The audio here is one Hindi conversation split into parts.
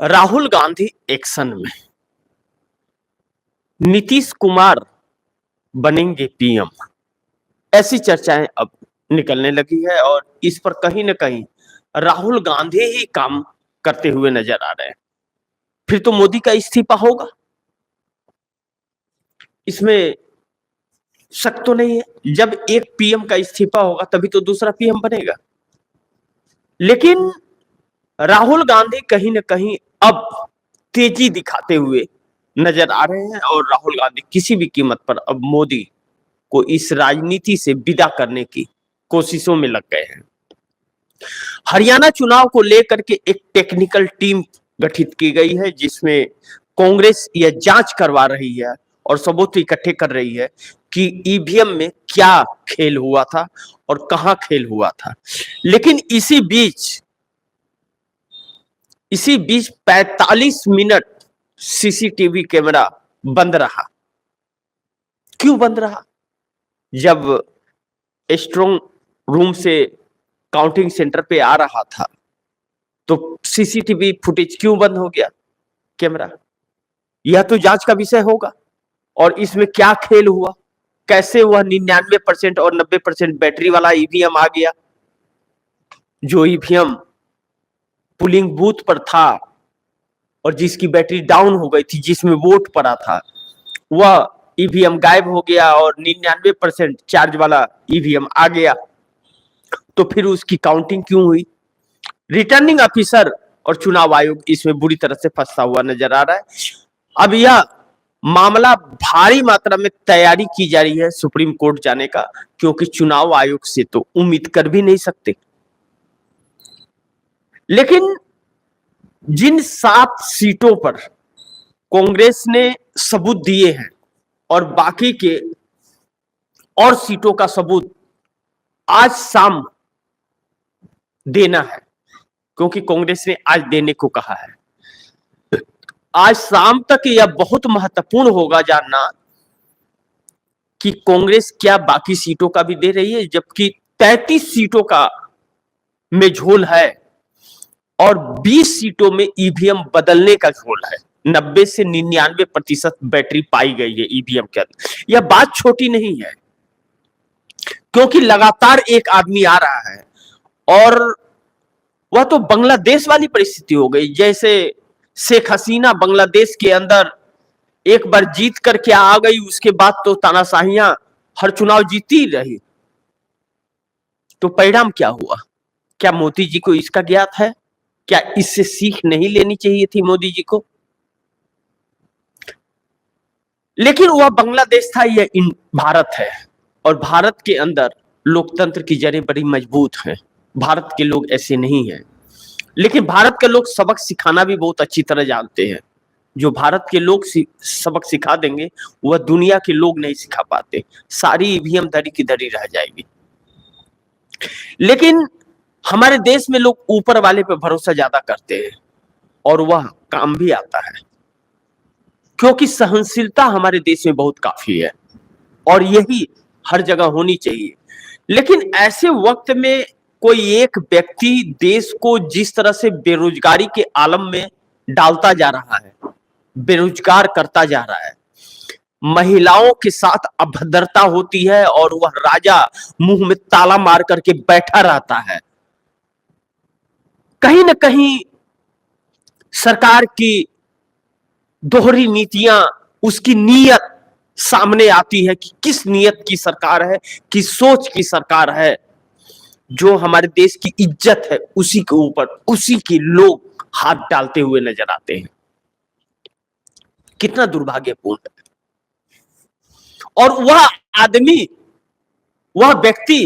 राहुल गांधी एक्शन में, नीतीश कुमार बनेंगे पीएम, ऐसी चर्चाएं अब निकलने लगी है और इस पर कहीं ना कहीं राहुल गांधी ही काम करते हुए नजर आ रहे हैं। फिर तो मोदी का इस्तीफा होगा, इसमें शक तो नहीं है। जब एक पीएम का इस्तीफा होगा तभी तो दूसरा पीएम बनेगा। लेकिन राहुल गांधी कहीं ना कहीं अब तेजी दिखाते हुए नजर आ रहे हैं और राहुल गांधी किसी भी कीमत पर अब मोदी को इस राजनीति से विदा करने की कोशिशों में लग गए हैं। हरियाणा चुनाव को लेकर के एक टेक्निकल टीम गठित की गई है जिसमें कांग्रेस यह जांच करवा रही है और सबूत इकट्ठे कर रही है कि ईवीएम में क्या खेल हुआ था और कहां खेल हुआ था। लेकिन इसी बीच 45 मिनट सीसीटीवी कैमरा बंद रहा। क्यों बंद रहा? जब स्ट्रांग रूम से काउंटिंग सेंटर पे आ रहा था तो सीसीटीवी फुटेज क्यों बंद हो गया कैमरा? यह तो जांच का विषय होगा। और इसमें क्या खेल हुआ, कैसे वह 99% और 90% बैटरी वाला ईवीएम आ गया, जो ईवीएम पुलिंग बूथ पर था और जिसकी बैटरी डाउन हो गई थी, जिसमें वोट पड़ा था, वह ईवीएम गायब हो गया और 99% चार्ज वाला ईवीएम आ गया। तो फिर उसकी काउंटिंग क्यों हुई? रिटर्निंग ऑफिसर और चुनाव आयोग इसमें बुरी तरह से फंसा हुआ नजर आ रहा है। अब यह मामला भारी मात्रा में तैयारी की जा रही है सुप्रीम कोर्ट जाने का, क्योंकि चुनाव आयोग से तो उम्मीद कर भी नहीं सकते। लेकिन जिन 7 सीटों पर कांग्रेस ने सबूत दिए हैं और बाकी के और सीटों का सबूत आज शाम देना है, क्योंकि कांग्रेस ने आज देने को कहा है। आज शाम तक यह बहुत महत्वपूर्ण होगा जानना कि कांग्रेस क्या बाकी सीटों का भी दे रही है, जबकि 33 सीटों का में झोल है और 20 सीटों में ईवीएम बदलने का झोल है। 90 से 99% बैटरी पाई गई है ईवीएम के अंदर। यह बात छोटी नहीं है, क्योंकि लगातार एक आदमी आ रहा है और वह तो बांग्लादेश वाली परिस्थिति हो गई। जैसे शेख हसीना बांग्लादेश के अंदर एक बार जीत करके आ गई, उसके बाद तो तानाशाहियां हर चुनाव जीती रही। तो परिणाम क्या हुआ? क्या मोदी जी को इसका ज्ञात है? क्या इससे सीख नहीं लेनी चाहिए थी मोदी जी को? लेकिन वह बांग्लादेश था, यह भारत है और भारत के अंदर लोकतंत्र की जड़ें बड़ी मजबूत हैं। भारत के लोग ऐसे नहीं हैं। लेकिन भारत के लोग सबक सिखाना भी बहुत अच्छी तरह जानते हैं। जो भारत के लोग सबक सिखा देंगे वह दुनिया के लोग नहीं सिखा पाते। सारी ईवीएम धरी की धरी रह जाएगी। लेकिन हमारे देश में लोग ऊपर वाले पे भरोसा ज्यादा करते हैं और वह काम भी आता है, क्योंकि सहनशीलता हमारे देश में बहुत काफी है और यही हर जगह होनी चाहिए। लेकिन ऐसे वक्त में कोई एक व्यक्ति देश को जिस तरह से बेरोजगारी के आलम में डालता जा रहा है, बेरोजगार करता जा रहा है, महिलाओं के साथ अभद्रता होती है और वह राजा मुंह में ताला मार करके बैठा रहता है, कहीं ना कहीं सरकार की दोहरी नीतियां, उसकी नीयत सामने आती है कि किस नीयत की सरकार है, किस सोच की सरकार है। जो हमारे देश की इज्जत है उसी के ऊपर उसी के लोग हाथ डालते हुए नजर आते हैं। कितना दुर्भाग्यपूर्ण है। और वह आदमी, वह व्यक्ति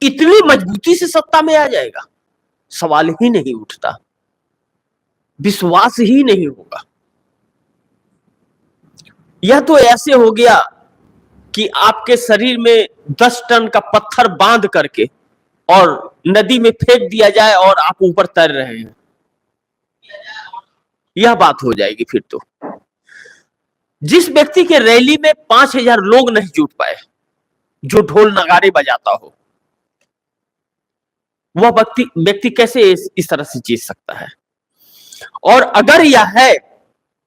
इतनी मजबूती से सत्ता में आ जाएगा, सवाल ही नहीं उठता, विश्वास ही नहीं होगा। यह तो ऐसे हो गया कि आपके शरीर में 10 टन का पत्थर बांध करके और नदी में फेंक दिया जाए और आप ऊपर तैर रहे हैं, यह बात हो जाएगी। फिर तो जिस व्यक्ति के रैली में 5000 लोग नहीं जुट पाए, जो ढोल नगाड़े बजाता हो, वह व्यक्ति कैसे इस तरह से जीत सकता है? और अगर यह है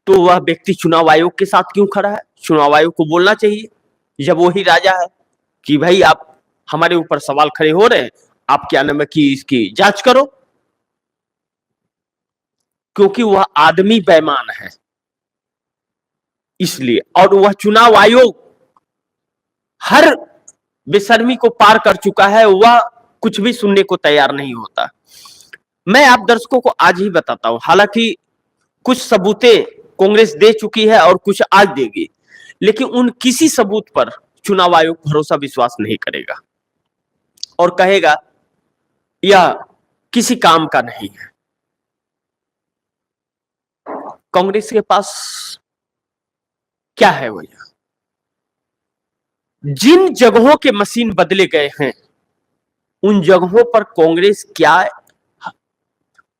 तो वह व्यक्ति चुनाव आयोग के साथ क्यों खड़ा है? चुनाव आयोग को बोलना चाहिए जब वही राजा है कि भाई आप हमारे ऊपर सवाल खड़े हो रहे हैं, आप क्या नाम है कि इसकी जांच करो, क्योंकि वह आदमी बेईमान है इसलिए। और वह चुनाव आयोग हर बेशर्मी को पार कर चुका है, वह कुछ भी सुनने को तैयार नहीं होता। मैं आप दर्शकों को आज ही बताता हूं, हालांकि कुछ सबूतें कांग्रेस दे चुकी है और कुछ आज देगी, लेकिन उन किसी सबूत पर चुनाव आयोग भरोसा विश्वास नहीं करेगा और कहेगा यह किसी काम का नहीं है। कांग्रेस के पास क्या है भैया? जिन जगहों के मशीन बदले गए हैं उन जगहों पर कांग्रेस क्या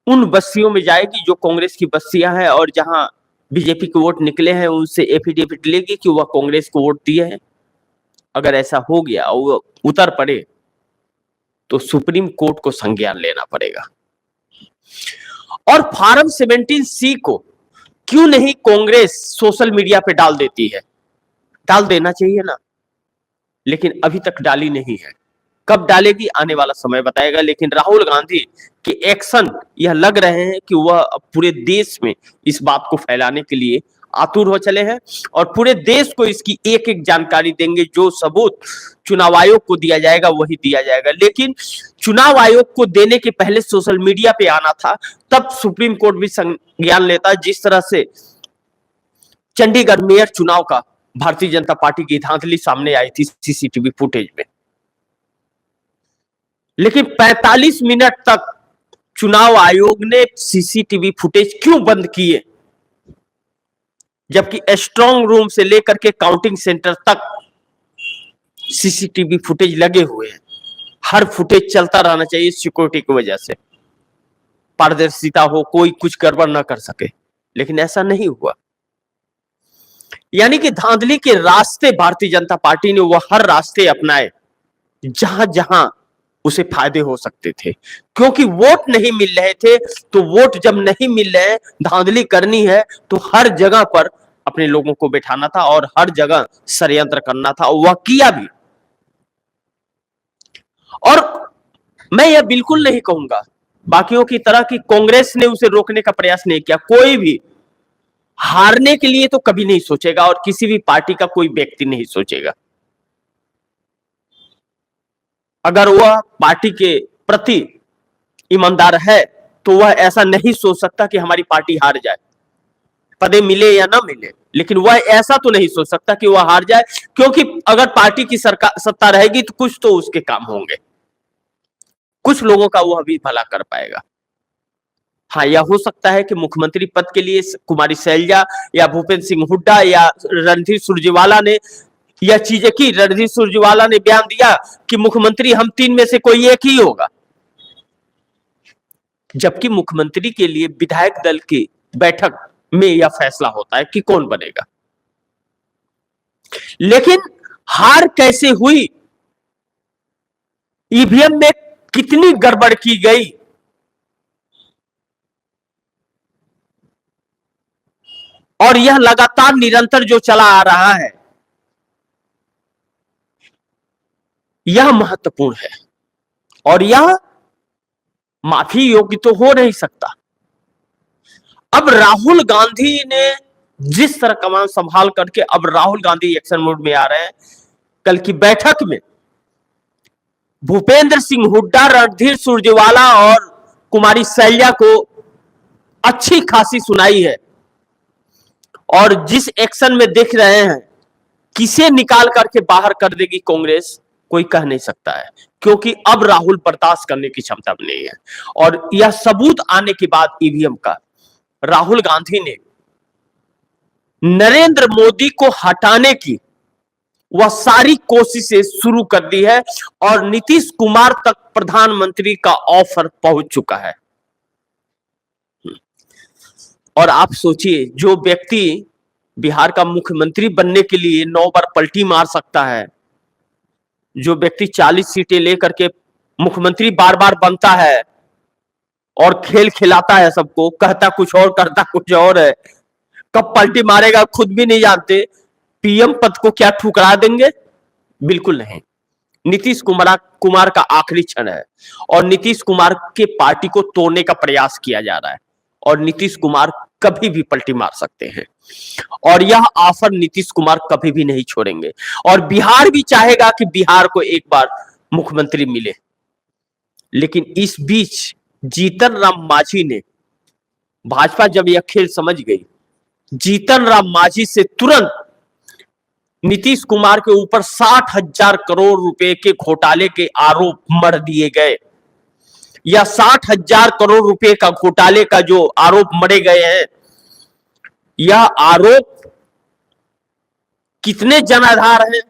उन बस्तियों में जाएगी जो कांग्रेस की बस्तियां हैं, और जहां बीजेपी के वोट निकले हैं उनसे एफिडेविट लेगी कि वह कांग्रेस को वोट दिए हैं। अगर ऐसा हो गया और वो उतर पड़े तो सुप्रीम कोर्ट को संज्ञान लेना पड़ेगा। और फॉर्म 17C को क्यों नहीं कांग्रेस सोशल मीडिया पे डाल देती है? डाल देना चाहिए ना, लेकिन अभी तक डाली नहीं है। कब डालेगी आने वाला समय बताएगा। लेकिन राहुल गांधी के एक्शन यह लग रहे हैं कि वह पूरे देश में इस बात को फैलाने के लिए आतुर हो चले हैं और पूरे देश को इसकी एक एक जानकारी देंगे। जो सबूत चुनाव आयोग को दिया जाएगा वही दिया जाएगा। लेकिन चुनाव आयोग को देने के पहले सोशल मीडिया पे आना था, तब सुप्रीम कोर्ट भी संज्ञान लेता। जिस तरह से चंडीगढ़ मेयर चुनाव का भारतीय जनता पार्टी की धांधली सामने आई थी सीसीटीवी फुटेज में, लेकिन 45 मिनट तक चुनाव आयोग ने सीसीटीवी फुटेज क्यों बंद किए, जबकि स्ट्रांग रूम से लेकर के काउंटिंग सेंटर तक सीसीटीवी फुटेज लगे हुए हैं। हर फुटेज चलता रहना चाहिए सिक्योरिटी की वजह से, पारदर्शिता हो, कोई कुछ गड़बड़ ना कर सके, लेकिन ऐसा नहीं हुआ। यानी कि धांधली के रास्ते भारतीय जनता पार्टी ने वह हर रास्ते अपनाए जहां जहां उसे फायदे हो सकते थे, क्योंकि वोट नहीं मिल रहे थे। तो वोट जब नहीं मिल रहे, धांधली करनी है तो हर जगह पर अपने लोगों को बैठाना था और हर जगह षड्यंत्र करना था, और वह किया भी। और मैं यह बिल्कुल नहीं कहूंगा बाकियों की तरह कि कांग्रेस ने उसे रोकने का प्रयास नहीं किया। कोई भी हारने के लिए तो कभी नहीं सोचेगा और किसी भी पार्टी का कोई व्यक्ति नहीं सोचेगा। अगर वह पार्टी के प्रति ईमानदार है तो वह ऐसा नहीं सोच सकता कि हमारी पार्टी हार जाए, पदे मिले या ना मिले। लेकिन वह ऐसा तो नहीं सोच सकता कि वह हार जाए, क्योंकि अगर पार्टी की सरकार सत्ता रहेगी तो कुछ तो उसके काम होंगे, कुछ लोगों का वह भी भला कर पाएगा। हाँ, यह हो सकता है कि मुख्यमंत्री पद के लिए कुमारी शैलजा या भूपेंद्र सिंह हुड्डा या रणधीर सुरजेवाला ने यह चीजें की। रणधीर सुरजेवाला ने बयान दिया कि मुख्यमंत्री हम तीन में से कोई एक ही होगा, जबकि मुख्यमंत्री के लिए विधायक दल की बैठक में यह फैसला होता है कि कौन बनेगा। लेकिन हार कैसे हुई, ईवीएम में कितनी गड़बड़ की गई, और यह लगातार निरंतर जो चला आ रहा है, यह महत्वपूर्ण है और यह माफी योग्य तो हो नहीं सकता। अब राहुल गांधी ने जिस तरह कमान संभाल करके अब राहुल गांधी एक्शन मोड में आ रहे हैं। कल की बैठक में भूपेंद्र सिंह हुड्डा, रणधीर सुरजेवाला और कुमारी शैलजा को अच्छी खासी सुनाई है, और जिस एक्शन में देख रहे हैं किसे निकाल करके बाहर कर देगी कांग्रेस कोई कह नहीं सकता है, क्योंकि अब राहुल बर्दाश्त करने की क्षमता में नहीं है। और यह सबूत आने के बाद ईवीएम का राहुल गांधी ने नरेंद्र मोदी को हटाने की वह सारी कोशिशें शुरू कर दी है और नीतीश कुमार तक प्रधानमंत्री का ऑफर पहुंच चुका है। और आप सोचिए, जो व्यक्ति बिहार का मुख्यमंत्री बनने के लिए 9 बार पलटी मार सकता है, जो व्यक्ति 40 सीटें लेकर के मुख्यमंत्री बार बार बनता है, और खेल खिलाता है सबको, कहता कुछ और करता कुछ और है। कब पलटी मारेगा खुद भी नहीं जानते। पीएम पद को क्या ठुकरा देंगे? बिल्कुल नहीं। नीतीश कुमार का आखिरी क्षण है और नीतीश कुमार के पार्टी को तोड़ने का प्रयास किया जा रहा है और नीतीश कुमार कभी भी पलटी मार सकते हैं और यह ऑफर नीतीश कुमार कभी भी नहीं छोड़ेंगे। और बिहार भी चाहेगा कि बिहार को एक बार मुख्यमंत्री मिले, लेकिन इस बीच जीतन राम मांझी ने, भाजपा जब यह खेल समझ गई, जीतन राम मांझी से तुरंत नीतीश कुमार के ऊपर 60,000 करोड़ रुपए के घोटाले के आरोप मढ़ दिए गए। या 60,000 करोड़ रुपए का घोटाले का जो आरोप मढ़े गए हैं, यह आरोप कितने जनाधार हैं,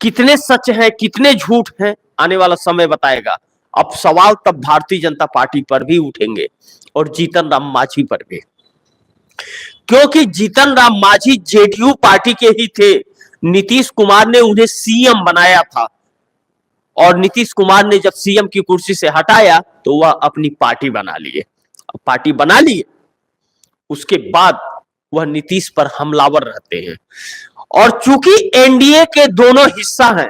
कितने सच हैं, कितने झूठ हैं, आने वाला समय बताएगा। अब सवाल तब भारतीय जनता पार्टी पर भी उठेंगे और जीतन राम मांझी पर भी, क्योंकि जीतन राम मांझी जेडीयू पार्टी के ही थे। नीतीश कुमार ने उन्हें सीएम बनाया था और नीतीश कुमार ने जब सीएम की कुर्सी से हटाया तो वह अपनी पार्टी बना लिए। पार्टी बना लिए, उसके बाद वह नीतीश पर हमलावर रहते हैं। और चूंकि एनडीए के दोनों हिस्सा हैं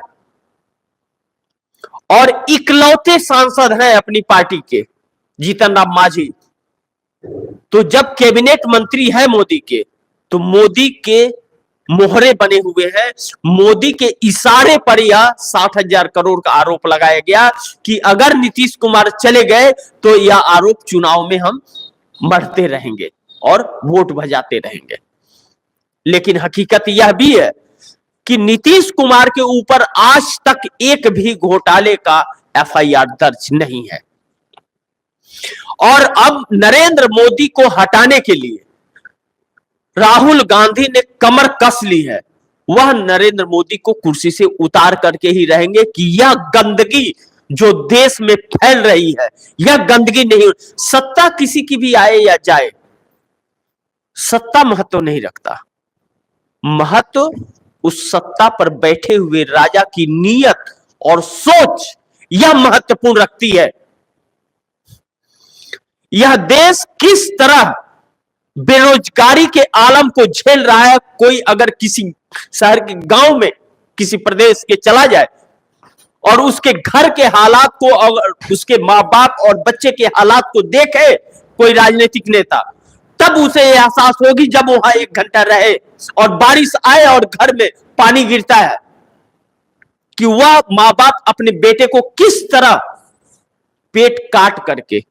और इकलौते सांसद हैं अपनी पार्टी के जीतन राम मांझी, तो जब कैबिनेट मंत्री है मोदी के, तो मोदी के मोहरे बने हुए हैं। मोदी के इशारे पर यह 60,000 करोड़ का आरोप लगाया गया कि अगर नीतीश कुमार चले गए तो यह आरोप चुनाव में हम बढ़ते रहेंगे और वोट बजाते रहेंगे। लेकिन हकीकत यह भी है कि नीतीश कुमार के ऊपर आज तक एक भी घोटाले का एफआईआर दर्ज नहीं है। और अब नरेंद्र मोदी को हटाने के लिए राहुल गांधी ने कमर कस ली है। वह नरेंद्र मोदी को कुर्सी से उतार करके ही रहेंगे कि यह गंदगी जो देश में फैल रही है, यह गंदगी नहीं। सत्ता किसी की भी आए या जाए, सत्ता महत्व नहीं रखता। महत्व उस सत्ता पर बैठे हुए राजा की नीयत और सोच, यह महत्वपूर्ण रखती है। यह देश किस तरह बेरोजगारी के आलम को झेल रहा है। कोई अगर किसी शहर के गांव में, किसी प्रदेश के चला जाए और उसके घर के हालात को और उसके मां बाप और बच्चे के हालात को देखे कोई राजनीतिक नेता, तब उसे यह एहसास होगी जब वहां 1 घंटा रहे और बारिश आए और घर में पानी गिरता है, कि वह मां बाप अपने बेटे को किस तरह पेट काट करके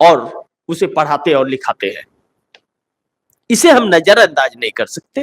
और उसे पढ़ाते और लिखाते हैं। इसे हम नजरअंदाज नहीं कर सकते।